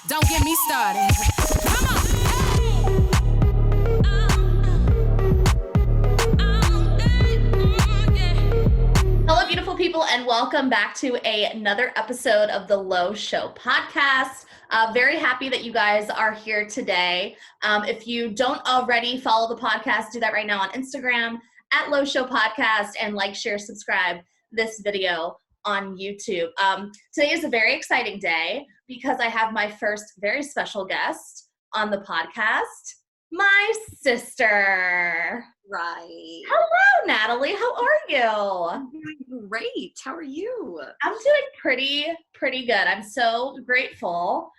Don't get me started. Come on. Hello, beautiful people, and welcome back to another episode of the Lo Show podcast. Very happy that you guys are here today. If you don't already follow the podcast, do that right now on Instagram at Lo Show Podcast, and like, share, subscribe this video on YouTube. Today is a very exciting day because I have my first very special guest on the podcast, my sister. Right. Hello, Natalie. How are you? I'm doing great. How are you? I'm doing pretty good. I'm so grateful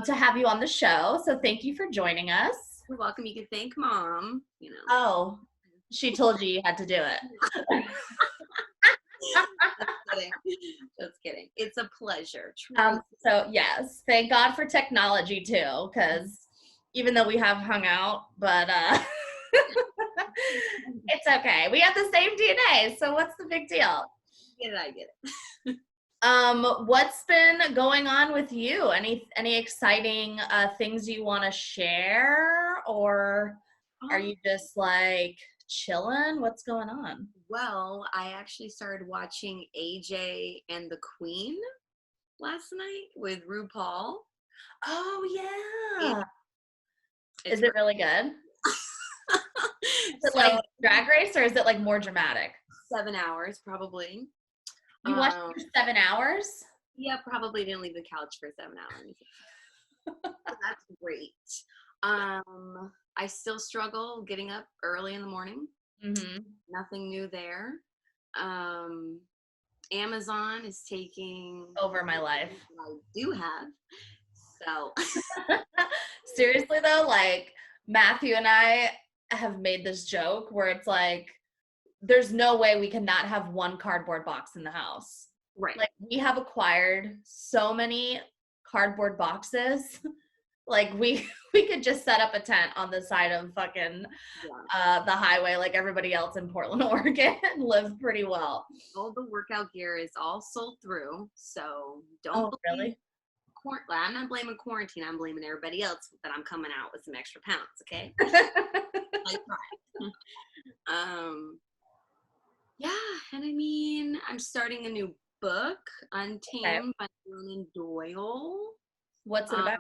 to have you on the show. So thank you for joining us. You're welcome. You can thank Mom. You know. Oh, she told you had to do it. Just kidding. It's a pleasure. So yes, thank God for technology too, because even though we have hung out, but it's okay. We have the same DNA, so what's the big deal? I get it. What's been going on with you? Any exciting things you want to share, or are you just like chilling? What's going on? Well, I actually started watching AJ and the Queen last night with RuPaul. Oh yeah. It's Is it really good? Is it like Drag Race, or is it like more dramatic? 7 hours probably. You watched it for 7 hours? Yeah, probably didn't leave the couch for 7 hours. So that's great. I still struggle getting up early in the morning. Mm-hmm. Nothing new there. Amazon is taking over my life. I do have. So seriously though, like Matthew and I have made this joke where it's like, there's no way we cannot have one cardboard box in the house. Right. Like we have acquired so many cardboard boxes. Like we could just set up a tent on the side of fucking the highway like everybody else in Portland, Oregon, and live pretty well. All the workout gear is all sold through, so don't. Oh, really? I'm not blaming quarantine. I'm blaming everybody else that I'm coming out with some extra pounds. Okay. Yeah, and I mean, I'm starting a new book, Untamed by Glennon Doyle. What's it about?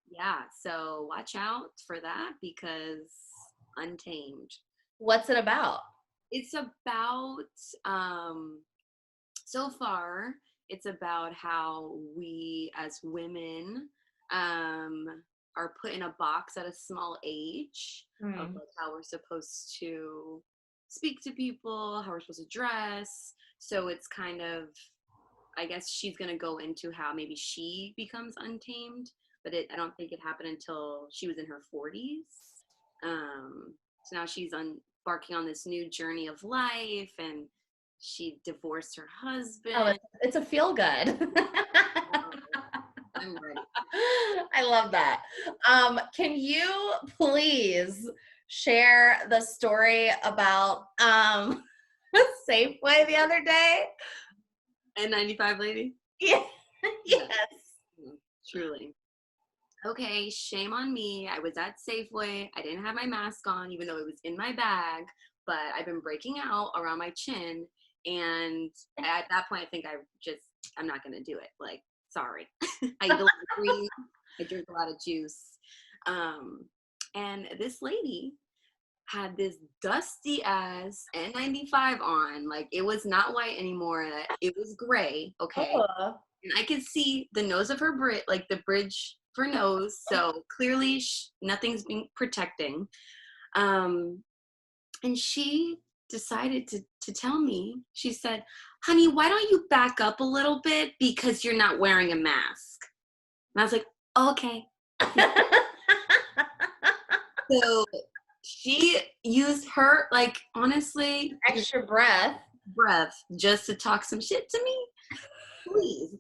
Yeah, so watch out for that because Untamed. What's it about? It's about, so far, it's about how we as women are put in a box at a small age of like how we're supposed to speak to people, how we're supposed to dress. So it's kind of, I guess she's going to go into how maybe she becomes untamed. But I don't think it happened until she was in her 40s. So now she's embarking on this new journey of life, and she divorced her husband. Oh, it's a feel good. I'm ready. I love that. Can you please share the story about Safeway the other day? N95 lady? Yeah. Yes. Truly. Okay, shame on me. I was at Safeway. I didn't have my mask on, even though it was in my bag, but I've been breaking out around my chin. And at that point, I think I'm not going to do it. Like, sorry. I eat a lot of greens. I drink a lot of juice. And this lady had this dusty ass N95 on. Like, it was not white anymore. It was gray, okay? And I could see the nose of her like the bridge for nose, so clearly nothing's been protecting. And she decided to tell me, she said, honey, why don't you back up a little bit because you're not wearing a mask? And I was like, okay. So she used her, like, honestly, extra breath just to talk some shit to me. Please,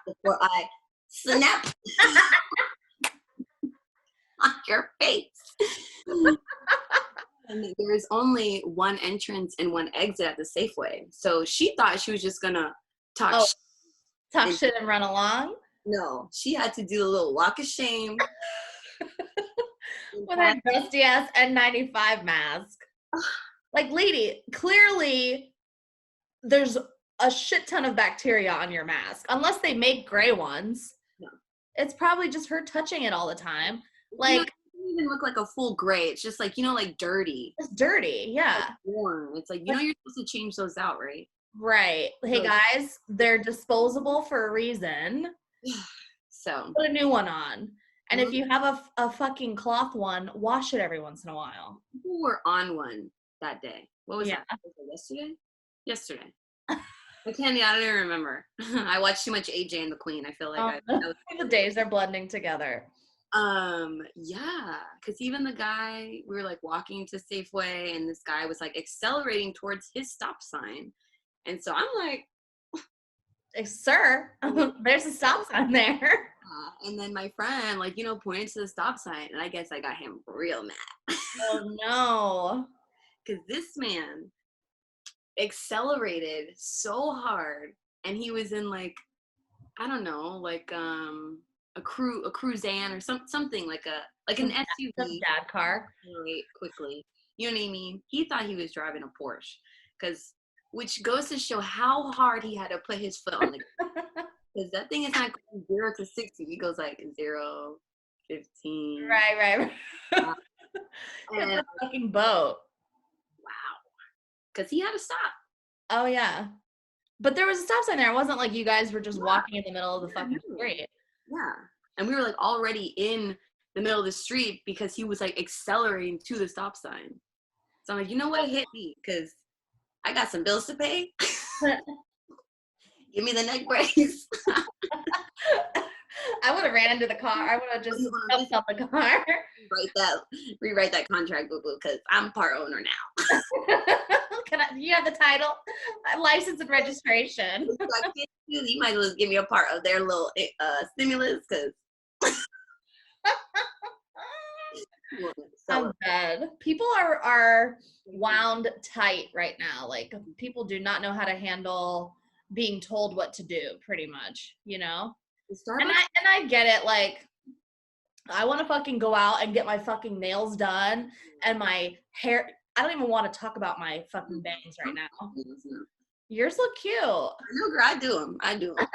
before I snap on your face. And there's only one entrance and one exit at the Safeway. So she thought she was just gonna talk shit and run along. No, she had to do a little walk of shame. With her dusty ass N95 mask. Like, lady, clearly there's a shit ton of bacteria on your mask. Unless they make gray ones. No. It's probably just her touching it all the time. Like, it doesn't even look like a full gray. It's just like, like dirty. It's dirty, yeah. Like warm. It's like, you're supposed to change those out, right? Right. Hey guys, they're disposable for a reason. So put a new one on. And if you have a fucking cloth one, wash it every once in a while. People were on one that day. What was that? Was it yesterday? Yesterday. I don't even remember. I watched too much AJ and the Queen. I feel like the days are blending together. Yeah, because even the guy, we were like walking to Safeway, and this guy was like accelerating towards his stop sign, and so I'm like, "Sir, there's a stop sign there." And then my friend, like, pointed to the stop sign, and I guess I got him real mad. Oh no! Because this man accelerated so hard, and he was in like, I don't know, like a Cruzan or something like an SUV, dad car, right? Quickly, you know what I mean? He thought he was driving a Porsche, which goes to show how hard he had to put his foot on the because that thing is not going 0 to 60. It goes like 0, 15. Right. And it's a fucking boat. Wow. Because he had to stop. Oh yeah, but there was a stop sign there. It wasn't like you guys were just walking in the middle of the fucking street. Yeah. And we were like already in the middle of the street because he was like accelerating to the stop sign. So I'm like, you know what? Hit me because I got some bills to pay. Give me the neck brace. I would have ran into the car. I would have just jumped out the car. Rewrite that contract, boo-boo, because I'm part owner now. You have the title, license and registration. You might as well give me a part of their little stimulus, because I'm dead. People are wound tight right now. Like, people do not know how to handle being told what to do, pretty much, And I get it. Like, I want to fucking go out and get my fucking nails done and my hair. I don't even want to talk about my fucking bangs right now. Yours look cute. I know, girl. I do them.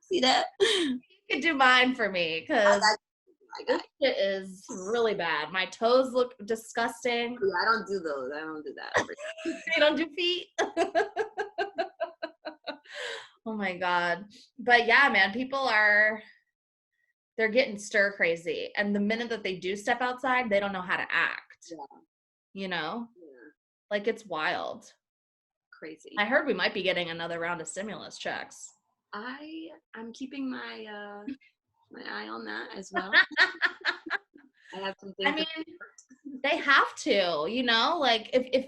See that? You could do mine for me because this shit is really bad. My toes look disgusting. Yeah, I don't do those. I don't do that. You don't do feet? Oh my God. But yeah, man, they're getting stir crazy. And the minute that they do step outside, they don't know how to act. Yeah. Yeah. Like, it's wild. Crazy. I heard we might be getting another round of stimulus checks. I'm keeping my eye on that as well. I have some things. I mean, they have to, like if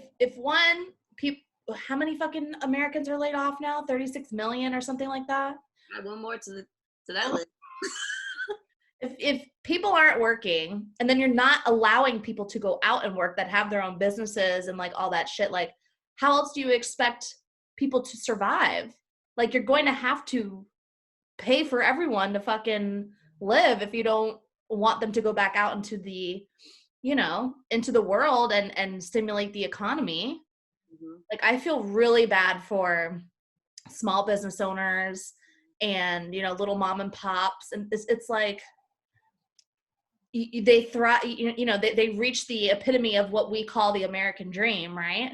how many fucking Americans are laid off now? 36 million or something like that. Add one more to that list. If people aren't working, and then you're not allowing people to go out and work that have their own businesses and like all that shit, like, how else do you expect people to survive? Like, you're going to have to pay for everyone to fucking live if you don't want them to go back out into the, into the world and stimulate the economy. Mm-hmm. Like, I feel really bad for small business owners and, little mom and pops. And it's like, they thrive, they reach the epitome of what we call the American dream, right?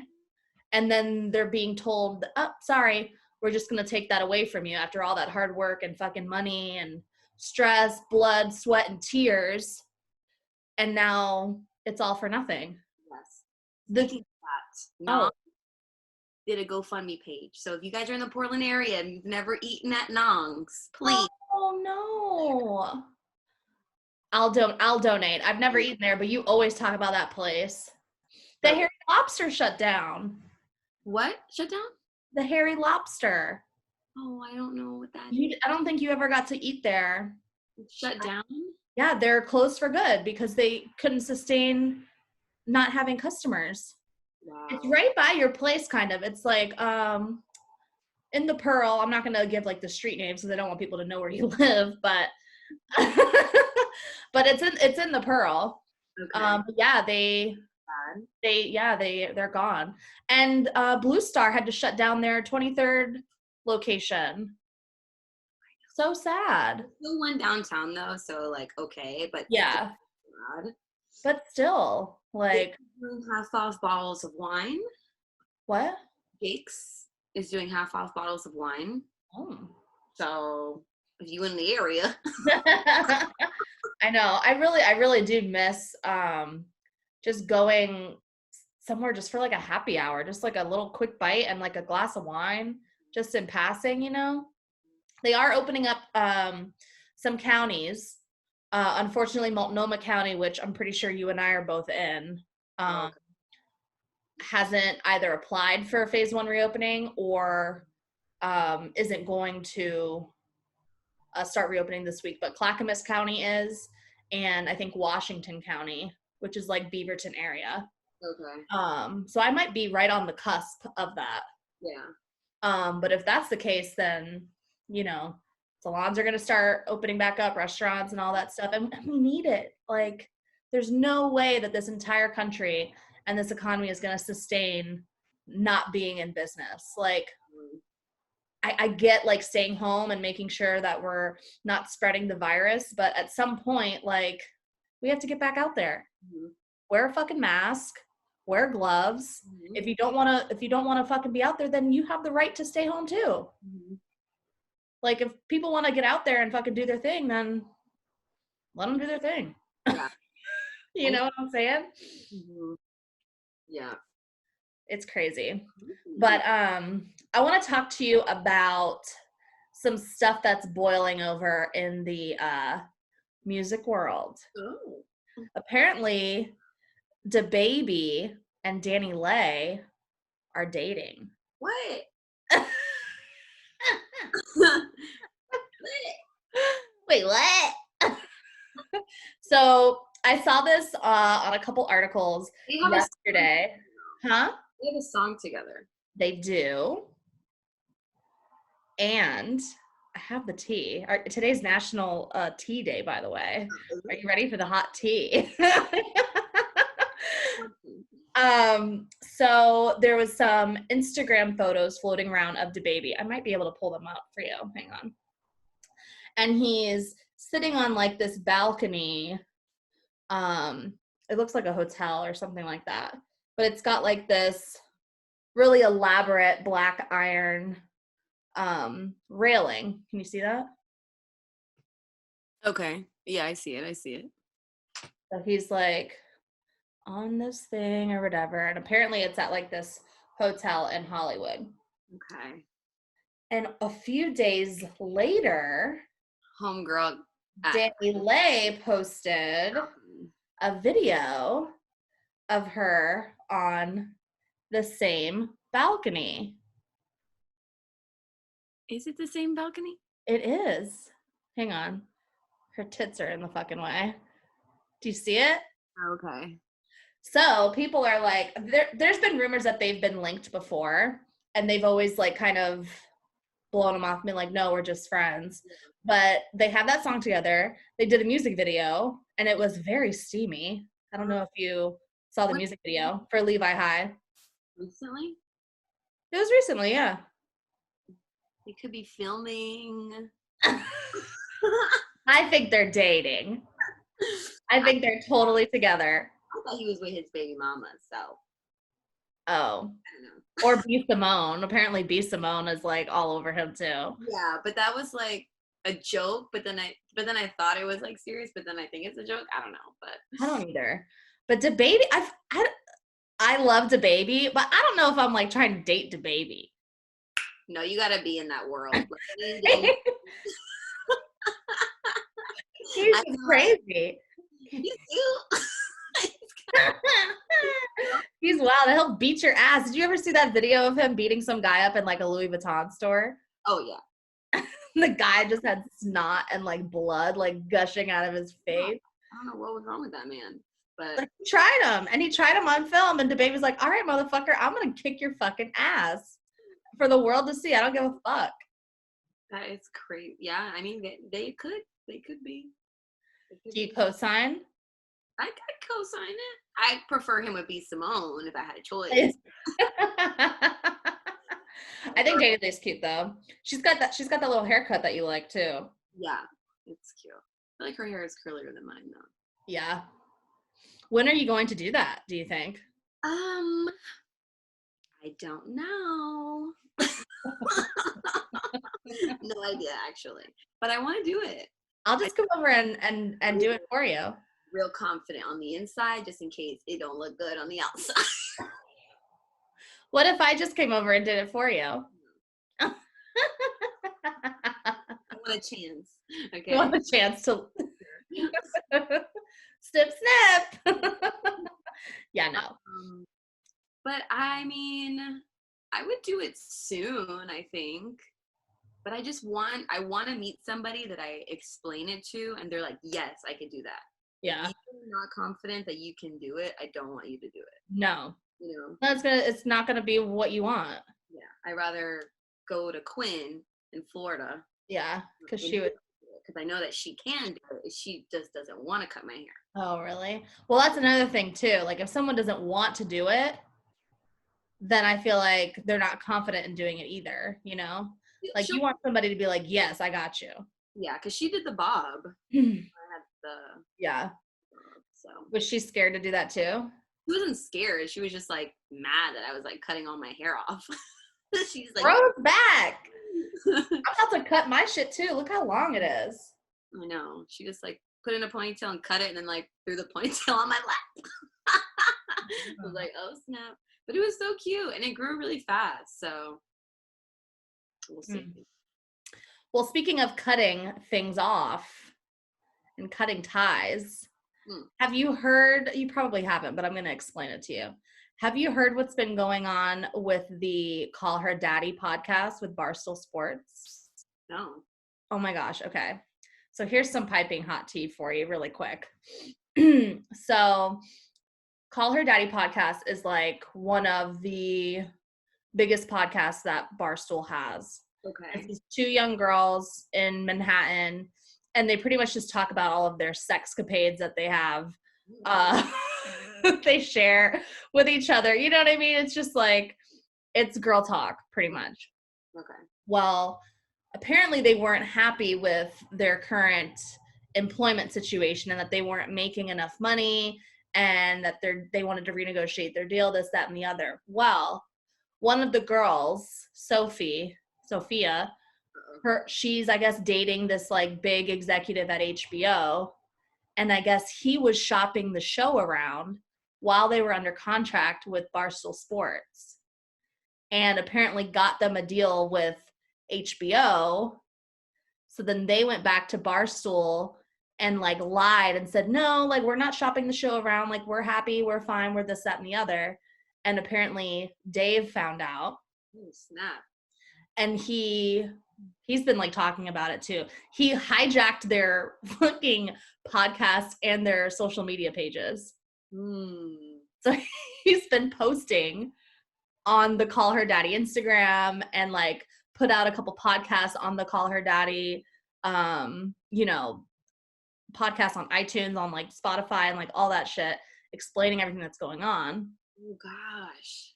And then they're being told, oh, sorry, we're just going to take that away from you after all that hard work and fucking money and stress, blood, sweat, and tears. And now it's all for nothing. Yes. Nong did a GoFundMe page. So if you guys are in the Portland area and you've never eaten at Nong's, please. Oh, no. I'll donate. I've never eaten there, but you always talk about that place. The Hairy Lobster shut down. What? Shut down? The Hairy Lobster. Oh, I don't know what that is. I don't think you ever got to eat there. Shut down? Yeah, they're closed for good because they couldn't sustain not having customers. Wow. It's right by your place, kind of. It's like, in the Pearl. I'm not gonna give like the street names because I don't want people to know where you live, but but it's in the Pearl. Okay. Yeah, Bad. they're gone. And Blue Star had to shut down their 23rd location. So sad. Still one downtown though, so like okay, but Yeah. still bad. But still, like, Doing half off bottles of wine. what? Jake's is doing half off bottles of wine. Oh. So if you in the area, I know. I really do miss just going somewhere just for like a happy hour, just like a little quick bite and like a glass of wine just in passing, you know. They are opening up some counties. Unfortunately, Multnomah County, which I'm pretty sure you and I are both in, hasn't either applied for phase 1 reopening or isn't going to start reopening this week. But Clackamas County is, and I think Washington County, which is like Beaverton area. okay. So I might be right on the cusp of that. Yeah. But if that's the case, then, you know, salons are going to start opening back up, restaurants and all that stuff. And we need it. Like, there's no way that this entire country and this economy is going to sustain not being in business. Like, I get like staying home and making sure that we're not spreading the virus, but at some point, like, we have to get back out there. Mm-hmm. Wear a fucking mask, wear gloves. Mm-hmm. If you don't want to fucking be out there, then you have the right to stay home too. Mm-hmm. Like, if people want to get out there and fucking do their thing, then let them do their thing. Yeah. You know what I'm saying? Mm-hmm. Yeah. It's crazy. Mm-hmm. But I want to talk to you about some stuff that's boiling over in the music world. Oh. Apparently, DaBaby and Danileigh are dating. What? Wait, what? So I saw this on a couple articles yesterday. Huh? They have a song together. They do. And I have the tea. Today's National Tea Day, by the way. Are you ready for the hot tea? So there was some Instagram photos floating around of DaBaby. I might be able to pull them up for you. Hang on. And he's sitting on like this balcony. It looks like a hotel or something like that. But it's got like this really elaborate black iron railing. Can you see that? Okay. Yeah, I see it. So he's like on this thing or whatever. And apparently it's at like this hotel in Hollywood. Okay. And a few days later, Homegirl Danileigh posted a video of her on the same balcony. Is it the same balcony? It is. Hang on. Her tits are in the fucking way. Do you see it? Okay. So people are like, there's been rumors that they've been linked before, and they've always like kind of blown them off and been like, no, we're just friends. But they have that song together. They did a music video, and it was very steamy. I don't know if you saw the music video for Levi High. Recently? It was recently, yeah. They could be filming. I think they're dating. I think they're totally together. I thought he was with his baby mama, so. Oh. I don't know. Or B. Simone. Apparently B. Simone is like all over him too. Yeah, but that was like a joke, but then I thought it was like serious, but then I think it's a joke. I don't know, but I don't either. But DaBaby, I love DaBaby, but I don't know if I'm like trying to date DaBaby. No, you gotta be in that world. He's crazy. He's wild. He'll beat your ass. Did you ever see that video of him beating some guy up in like a Louis Vuitton store? Oh yeah. The guy just had snot and like blood like gushing out of his face. I don't know what was wrong with that man, but like, he tried him on film, and DaBaby's like, all right, motherfucker, I'm gonna kick your fucking ass. for the world to see. I don't give a fuck. That is crazy. Yeah, I mean, they could be. Do you co-sign? I could co-sign it. I prefer him with B. Simone if I had a choice. I think Danileigh's cute though. She's got that little haircut that you like too. Yeah, it's cute. I feel like her hair is curlier than mine though. Yeah. When are you going to do that, do you think? I don't know. No idea actually. But I want to do it. I'll just come over and do it for you. Real confident on the inside just in case it don't look good on the outside. What if I just came over and did it for you? I want a chance. Okay. You want a chance to snip, snip. Yeah, no. But I mean, I would do it soon, I think. But I want to meet somebody that I explain it to and they're like, yes, I can do that. Yeah. If you're not confident that you can do it, I don't want you to do it. No. You know? No, it's not gonna be what you want. Yeah. I'd rather go to Quinn in Florida. Yeah, because I know that she can do it. She just doesn't want to cut my hair. Oh, really? Well, that's another thing too. Like if someone doesn't want to do it, then I feel like they're not confident in doing it either, you know? Like you want somebody to be like, yes, I got you. Yeah, because she did the bob. I had the yeah. So was she scared to do that too? She wasn't scared. She was just like mad that I was like cutting all my hair off. She's like, grow it back. I'm about to cut my shit too. Look how long it is. I know. She just like put in a ponytail and cut it and then like threw the ponytail on my lap. I was like, oh snap. But it was so cute and it grew really fast. So we'll see. Well, speaking of cutting things off and cutting ties, have you heard, you probably haven't, but I'm going to explain it to you. Have you heard what's been going on with the Call Her Daddy podcast with Barstool Sports? No. Oh my gosh. Okay. So here's some piping hot tea for you really quick. So Call Her Daddy podcast is like one of the biggest podcasts that Barstool has. Okay. It's these two young girls in Manhattan, and they pretty much just talk about all of their sexcapades that they have. They share with each other. You know what I mean? It's just like, it's girl talk pretty much. Okay. Well, apparently they weren't happy with their current employment situation and that they weren't making enough money and that they wanted to renegotiate their deal, this, that, and the other. Well, one of the girls, Sophia, she's, I guess, dating this like big executive at HBO. And I guess he was shopping the show around while they were under contract with Barstool Sports, and apparently got them a deal with HBO. So then they went back to Barstool and like lied and said, no, like we're not shopping the show around. Like we're happy, we're fine, we're this, that, and the other. And apparently Dave found out. Oh, snap. And he's been like talking about it too. He hijacked their fucking podcast and their social media pages. So he's been posting on the Call Her Daddy Instagram and like put out a couple podcasts on the Call Her Daddy, podcasts on iTunes, on like Spotify and like all that shit, explaining everything that's going on. Oh gosh.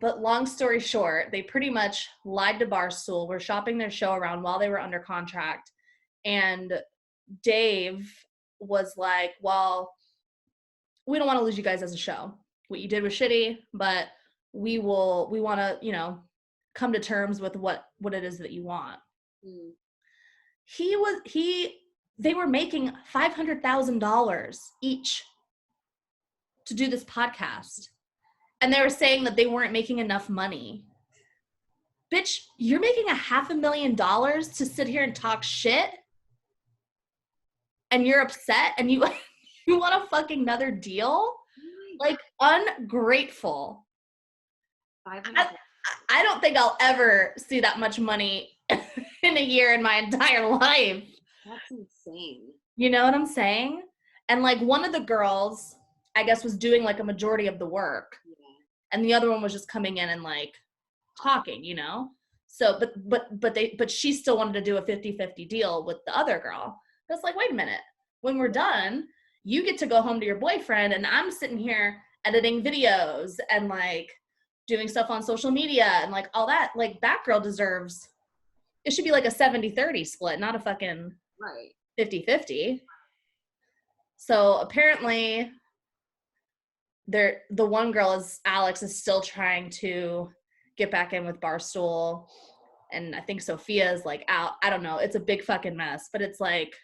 But long story short, they pretty much lied to Barstool, were shopping their show around while they were under contract. And Dave was like, well, we don't want to lose you guys as a show. What you did was shitty, but we want to, come to terms with what it is that you want. They were making $500,000 each to do this podcast. And they were saying that they weren't making enough money. Bitch, you're making $500,000 to sit here and talk shit? And you're upset and you want a fucking another deal? Like, ungrateful. I don't think I'll ever see that much money in a year in my entire life. That's insane. You know what I'm saying? And like one of the girls, I guess, was doing like a majority of the work. Yeah. And the other one was just coming in and like talking, you know? So, but she still wanted to do a 50-50 deal with the other girl. I was like, wait a minute. When we're done, you get to go home to your boyfriend, and I'm sitting here editing videos and like doing stuff on social media and like all that. Like that girl deserves, it should be like a 70-30 split, not a fucking 50-50. So apparently the one girl is, Alex, is still trying to get back in with Barstool. And I think Sophia is like out. I don't know. It's a big fucking mess, but it's like,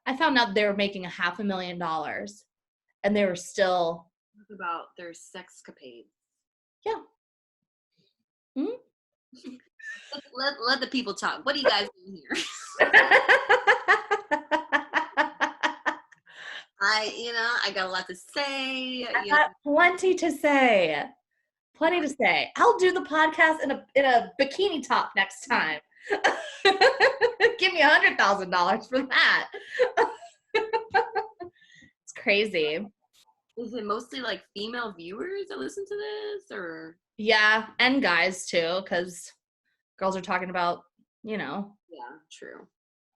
I found out they were making $500,000 and they were still. About their sexcapades. Yeah. Mm-hmm. Let the people talk. What are you guys doing here? I got a lot to say. I got plenty to say. Plenty to say. I'll do the podcast in a bikini top next time. Give me $100,000 for that. It's crazy. Is it mostly like female viewers that listen to this, or? Yeah, and guys too, because girls are talking about, you know. Yeah, true.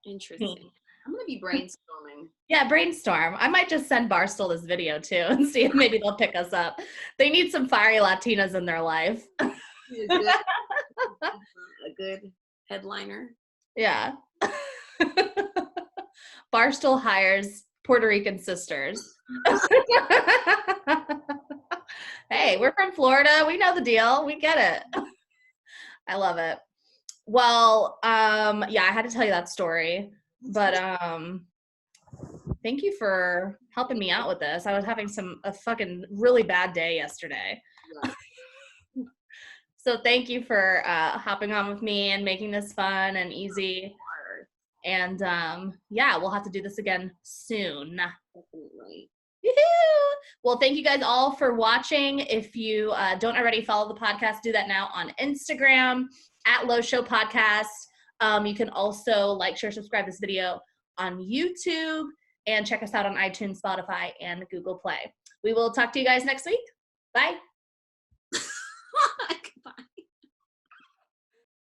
Interesting. I'm gonna be brainstorming. Yeah, brainstorm. I might just send Barstool this video too and see if maybe they'll pick us up. They need some fiery Latinas in their life. A good headliner. Yeah. Barstool hires Puerto Rican sisters. Hey, we're from Florida. We know the deal. We get it. I love it. Well, yeah, I had to tell you that story, but thank you for helping me out with this. I was having a fucking really bad day yesterday. Yeah. So thank you for hopping on with me and making this fun and easy. And yeah, we'll have to do this again soon. Definitely. Woo-hoo! Well, thank you guys all for watching. If you don't already follow the podcast, do that now on Instagram at Lo Show Podcast. You can also like, share, subscribe this video on YouTube, and check us out on iTunes, Spotify, and Google Play. We will talk to you guys next week. Bye. Goodbye.